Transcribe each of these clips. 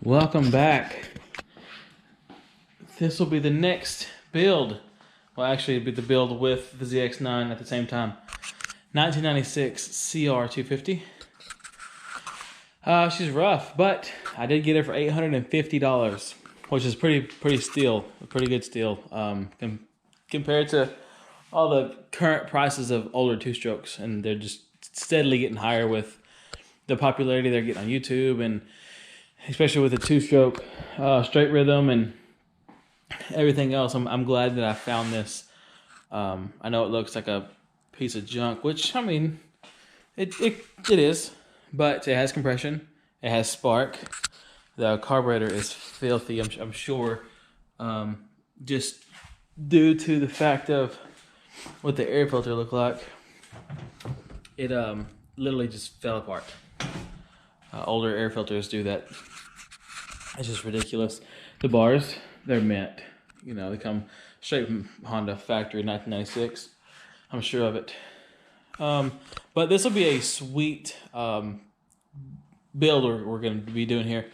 Welcome back. This will be the next build. Well, actually, it'll be the build with the ZX9 at the same time. 1996 cr250. She's rough, but I did get it for $850, which is pretty good steal. Compared to all the current prices of older two-strokes, and they're just steadily getting higher with the popularity they're getting on YouTube, and especially with the two-stroke straight rhythm and everything else. I'm glad that I found this. I know it looks like a piece of junk, which, I mean, it is, but it has compression, it has spark. The carburetor is filthy, I'm sure, just due to the fact of what the air filter looked like. It literally just fell apart. Older air filters do that. It's just ridiculous. The bars, they're mint. You know, they come straight from Honda factory, 1996. I'm sure of it. But this will be a sweet build we're going to be doing here.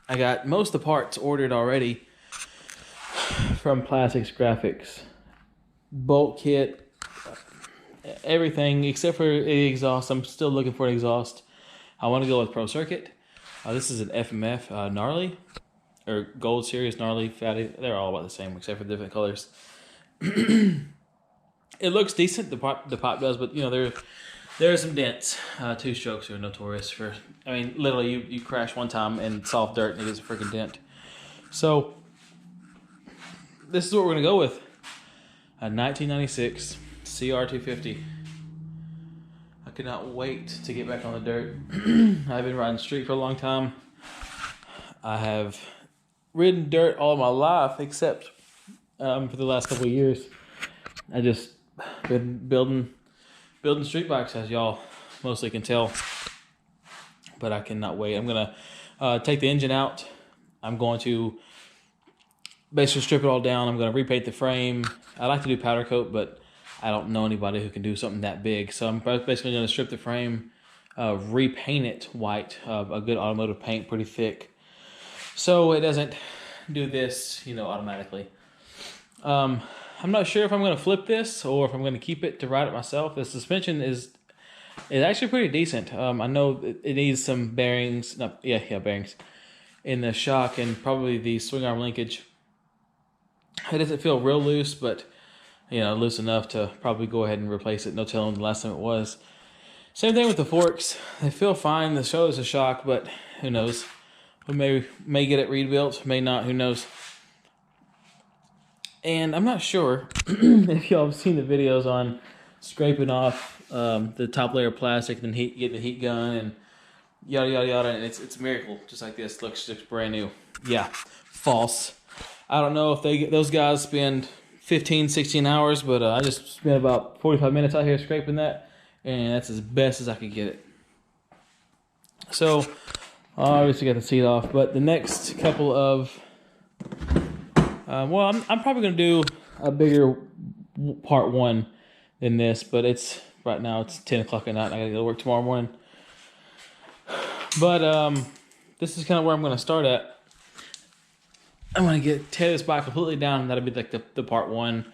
I got most of the parts ordered already from Plastics Graphics. Bolt kit, everything except for the exhaust. I'm still looking for an exhaust. I want to go with Pro Circuit. This is an FMF Gnarly, or Gold Series Gnarly Fatty. They're all about the same except for different colors. It looks decent. The pop does, but you know there are some dents. Two strokes are notorious for. I mean, literally, you crash one time in soft dirt and it gets a freaking dent. So this is what we're gonna go with. A 1996 cr250. I could not wait to get back on the dirt. I've been riding street for a long time. I have ridden dirt all my life, except for the last couple of years. I just been building street bikes, as y'all mostly can tell. But I cannot wait. I'm gonna take the engine out. I'm going to basically strip it all down. I'm going to repaint the frame. I like to do powder coat, but I don't know anybody who can do something that big. So I'm basically going to strip the frame, repaint it white, a good automotive paint, pretty thick, so it doesn't do this, you know, automatically. I'm not sure if I'm going to flip this or if I'm going to keep it to ride it myself. The suspension is actually pretty decent. I know it needs some bearings. Bearings in the shock and probably the swing arm linkage. It doesn't feel real loose, but you know, loose enough to probably go ahead and replace it. No telling the last time it was. Same thing with the forks. They feel fine. The show is a shock, but who knows? We may get it rebuilt, may not. Who knows? And I'm not sure if y'all have seen the videos on scraping off the top layer of plastic and then getting the heat gun and yada yada yada. And it's a miracle, just like this. Looks just brand new. Yeah, false. I don't know if those guys spend 15, 16 hours, but I just spent about 45 minutes out here scraping that, and that's as best as I could get it. So, obviously got the seat off, but the next couple of, well, I'm probably going to do a bigger part one than this, but right now it's 10 o'clock at night, and I got to go to work tomorrow morning. But this is kind of where I'm going to start at. I'm going to tear this bike completely down, and that'll be like the part one.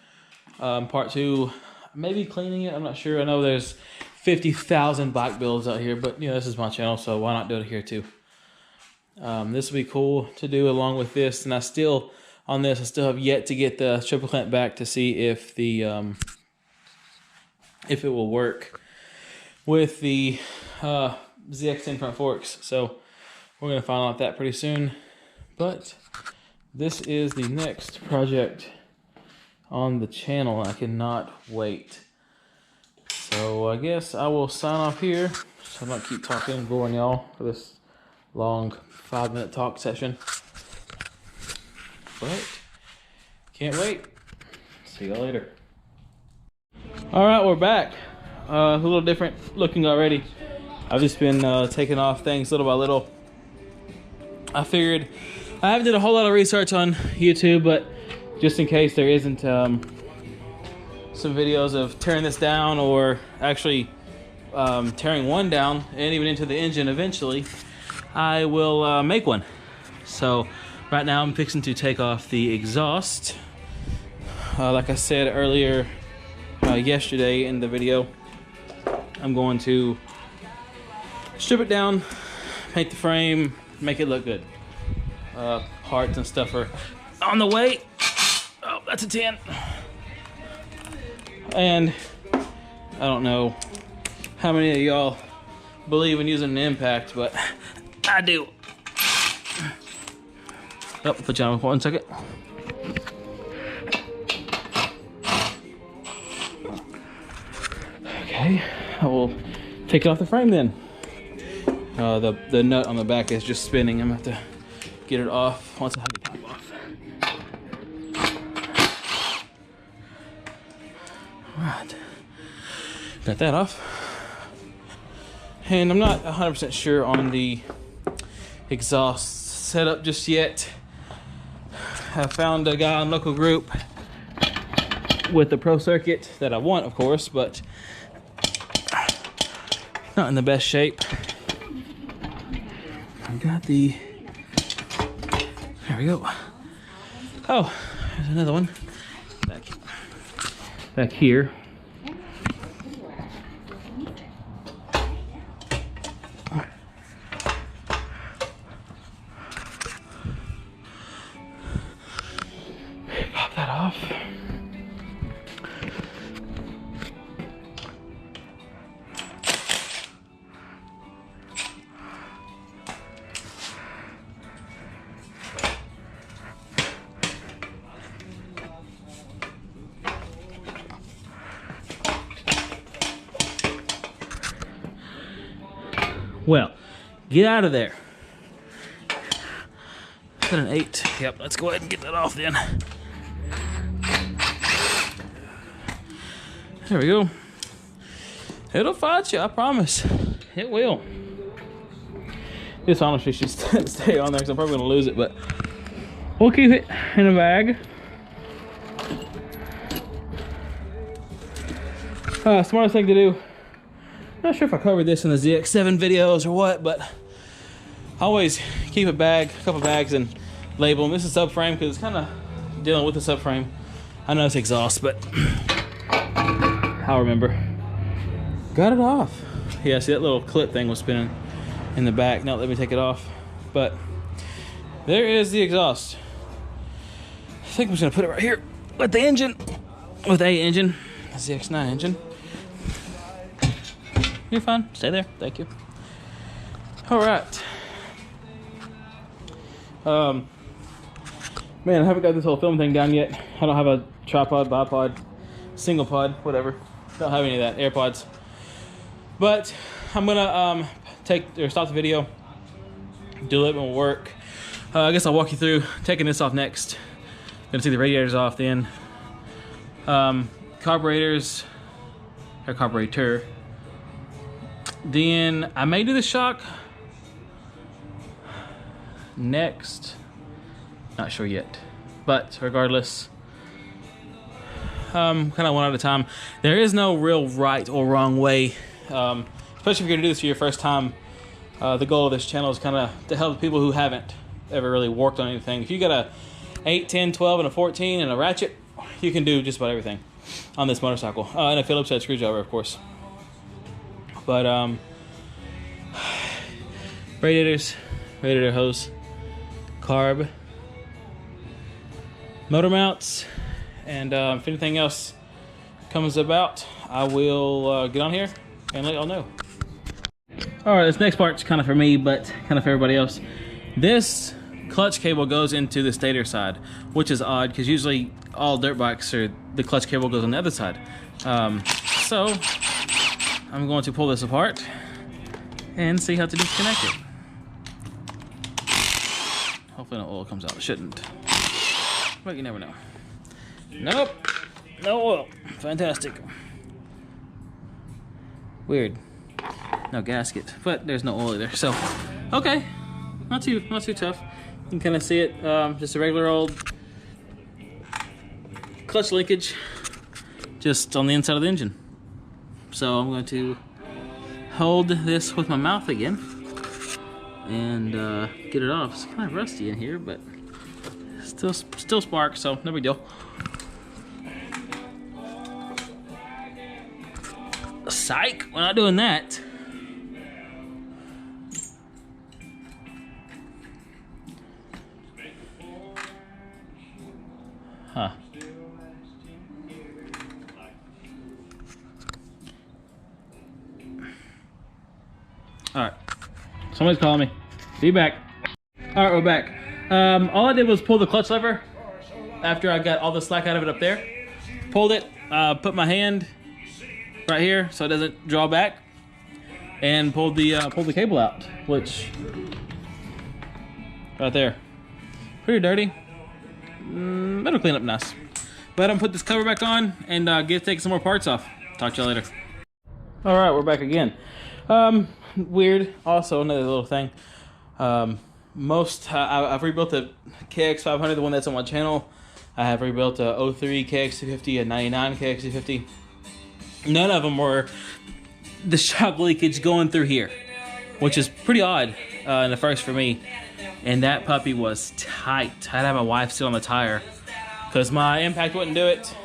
Part two, maybe cleaning it. I'm not sure. I know there's 50,000 bike builds out here, but you know, this is my channel, so why not do it here too? This will be cool to do along with this, and I still have yet to get the triple clamp back to see if it will work with the ZX10 front forks. So we're going to find out that pretty soon, but this is the next project on the channel. I cannot wait. So I guess I will sign off here, so I don't keep talking and boring y'all for this long 5-minute talk session. But can't wait. See y'all later. All right, we're back. A little different looking already. I've just been taking off things little by little. I figured I haven't did a whole lot of research on YouTube, but just in case there isn't some videos of tearing this down, or actually tearing one down and even into the engine eventually, I will make one. So right now I'm fixing to take off the exhaust. Like I said earlier, yesterday in the video, I'm going to strip it down, paint the frame, make it look good. Parts and stuff are on the way. Oh, that's a 10. And I don't know how many of y'all believe in using an impact, but I do. Oh, put you on for 1 second. Okay, I will take it off the frame then. The nut on the back is just spinning. I'm gonna have to get it off once I have the top off. Alright, got that off. And I'm not 100% sure on the exhaust setup just yet. I found a guy on local group with the pro circuit that I want, of course, but not in the best shape. I got the, there we go. Oh, there's another one back here. Pop that off. Well, get out of there. Is that an 8? Yep, let's go ahead and get that off then. There we go. It'll fight you, I promise. It will. This honestly should stay on there because I'm probably going to lose it, but we'll keep it in a bag. Smartest thing to do. Not sure if I covered this in the ZX7 videos or what, but I always keep a bag, a couple bags, and label them. This is subframe because it's kind of dealing with the subframe. I know it's exhaust, but I'll remember. Got it off. Yeah, see that little clip thing was spinning in the back. Now let me take it off. But there is the exhaust. I think I'm just gonna put it right here with the engine, with a engine, the ZX9 engine. You're fine. Stay there. Thank you. All right. Man, I haven't got this whole film thing down yet. I don't have a tripod, bipod, single pod, whatever. Don't have any of that. AirPods. But I'm gonna stop the video, do a little bit more work. I guess I'll walk you through taking this off next. Gonna see the radiators off then. Carburetors, or carburetor. Then I may do the shock next. Not sure yet. But regardless, kind of one at a time. There is no real right or wrong way. Especially if you're gonna do this for your first time. The goal of this channel is kind of to help people who haven't ever really worked on anything. If you got a 8, 10, 12, and a 14 and a ratchet, you can do just about everything on this motorcycle. And a Phillips head screwdriver, of course. But radiators, radiator hose, carb, motor mounts, and if anything else comes about, I will get on here and let y'all know. All right, this next part's kind of for me, but kind of for everybody else. This clutch cable goes into the stator side, which is odd because usually all dirt bikes are the clutch cable goes on the other side. So I'm going to pull this apart and see how to disconnect it. Hopefully no oil comes out. It shouldn't, but you never know. Nope, no oil. Fantastic. Weird. No gasket, but there's no oil either. So, okay, not too tough. You can kind of see it. Just a regular old clutch linkage, just on the inside of the engine. So I'm going to hold this with my mouth again and get it off. It's kind of rusty in here, but still sparks, so no big deal. Psych, we're not doing that. Huh. Alright. Somebody's calling me. Be back. Alright, we're back. All I did was pull the clutch lever after I got all the slack out of it up there. Pulled it, put my hand right here so it doesn't draw back, and pulled the cable out, which right there. Pretty dirty. It'll clean up nice. But I'm gonna put this cover back on and take some more parts off. Talk to y'all later. All right, we're back again. Weird. Also, another little thing. I've rebuilt the KX500, the one that's on my channel. I have rebuilt a 03 KX250, a 99 KX250. None of them were the shock leakage going through here, which is pretty odd in the first for me. And that puppy was tight. I had to have my wife sit on the tire because my impact wouldn't do it.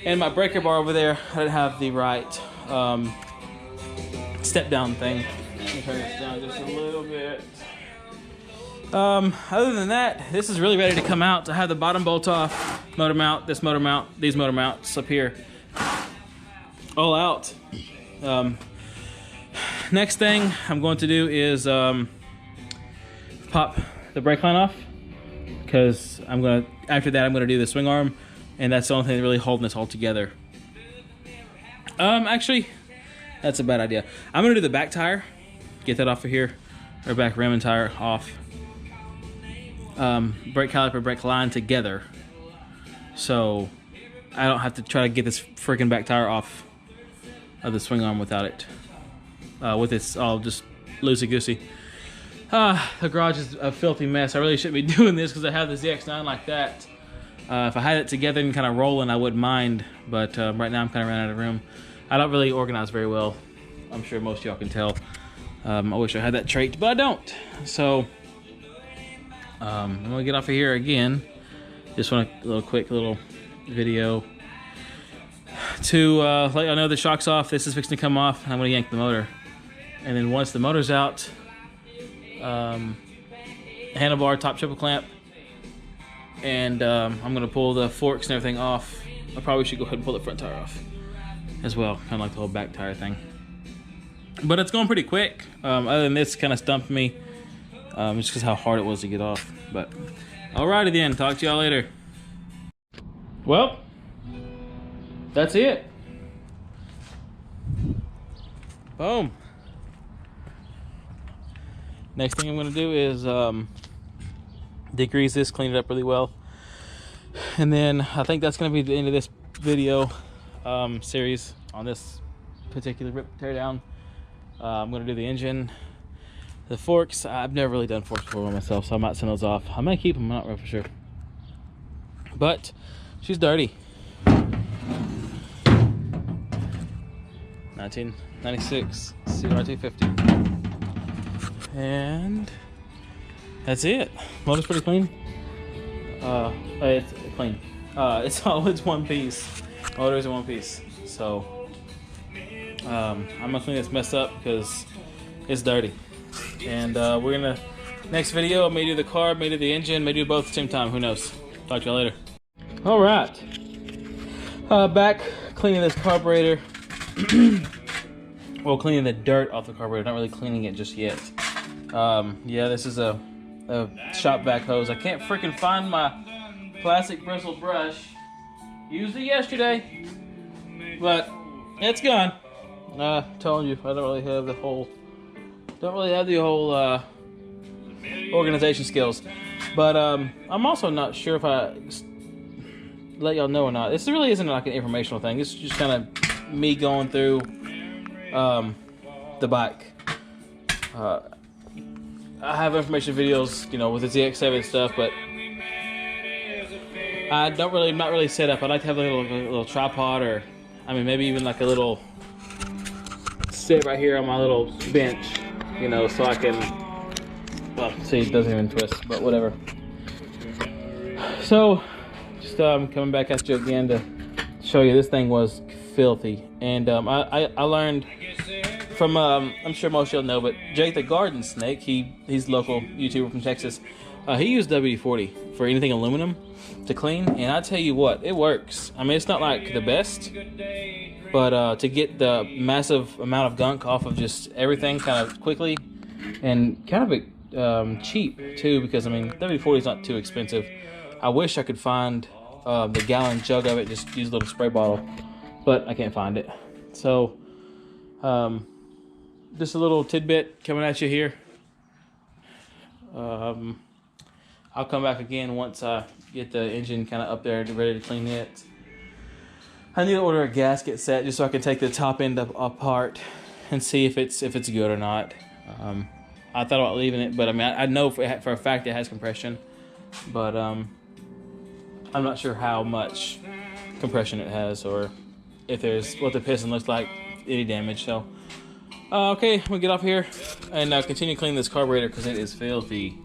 And my breaker bar over there, I didn't have the right step down thing. Let me turn this down just a little bit. Other than that, this is really ready to come out. I have the bottom bolt off, motor mount, this motor mount, these motor mounts up here, all out. Next thing I'm going to do is pop the brake line off, because after that I'm gonna do the swing arm, and that's the only thing that's really holding this all together. Actually, that's a bad idea. I'm gonna do the back tire, get that off of here, or back rim and tire off. Brake caliper, brake line together, so I don't have to try to get this freaking back tire off of the swing arm without it. With this all just loosey-goosey. The garage is a filthy mess. I really shouldn't be doing this because I have the ZX9 like that. If I had it together and kind of rolling, I wouldn't mind, but right now I'm kind of running out of room. I don't really organize very well. I'm sure most of y'all can tell. I wish I had that trait, but I don't. So I'm gonna get off of here again. Just want a quick video to let y'all know the shock's off. This is fixing to come off, and I'm gonna yank the motor. And then once the motor's out, handlebar, top triple clamp, and I'm gonna pull the forks and everything off. I probably should go ahead and pull the front tire off as well, kind of like the whole back tire thing. But it's going pretty quick. Other than this, kind of stumped me, just because how hard it was to get off. But alrighty then, talk to y'all later. Well, that's it. Boom. Next thing I'm going to do is degrease this, clean it up really well. And then I think that's going to be the end of this video series on this particular rip tear down. I'm going to do the engine, the forks. I've never really done forks before myself, so I might send those off. I might keep them, I'm not real for sure. But she's dirty. 1996 cr250. And that's it. Motor's pretty clean. It's clean. It's one piece. Motor's in one piece. So I'm gonna clean this mess up because it's dirty. And we're gonna next video. I may do the car, may do the engine, may do both at the same time. Who knows? Talk to y'all later. All right. Back cleaning this carburetor. Well, cleaning the dirt off the carburetor. Not really cleaning it just yet. Yeah, this is a shop vac hose. I can't freaking find my plastic bristle brush. Used it yesterday, but it's gone. Telling you, I don't really have the whole organization skills. But I'm also not sure if I let y'all know or not. This really isn't like an informational thing. It's just kind of me going through the bike. I have information videos, you know, with the ZX7 stuff, but I'm not really set up. I'd like to have a little tripod, or I mean maybe even like a little sit right here on my little bench, you know, so I can Well, see, it doesn't even twist, but whatever. So, just coming back at you again to show you this thing was filthy. And I learned from, I'm sure most of y'all know, but Jake the Garden Snake, he's a local YouTuber from Texas. He used WD-40 for anything aluminum to clean, and I tell you what, it works. I mean, it's not like the best, but to get the massive amount of gunk off of just everything kind of quickly and kind of cheap too, because I mean, WD-40 is not too expensive. I wish I could find the gallon jug of it, just use a little spray bottle, but I can't find it. So, just a little tidbit coming at you here. I'll come back again once I get the engine kind of up there and ready to clean it. I need to order a gasket set just so I can take the top end apart and see if it's good or not. I thought about leaving it, but I mean I know for a fact it has compression, but I'm not sure how much compression it has or if there's what the piston looks like, any damage. So okay, we'll get off here and continue cleaning this carburetor because it is filthy.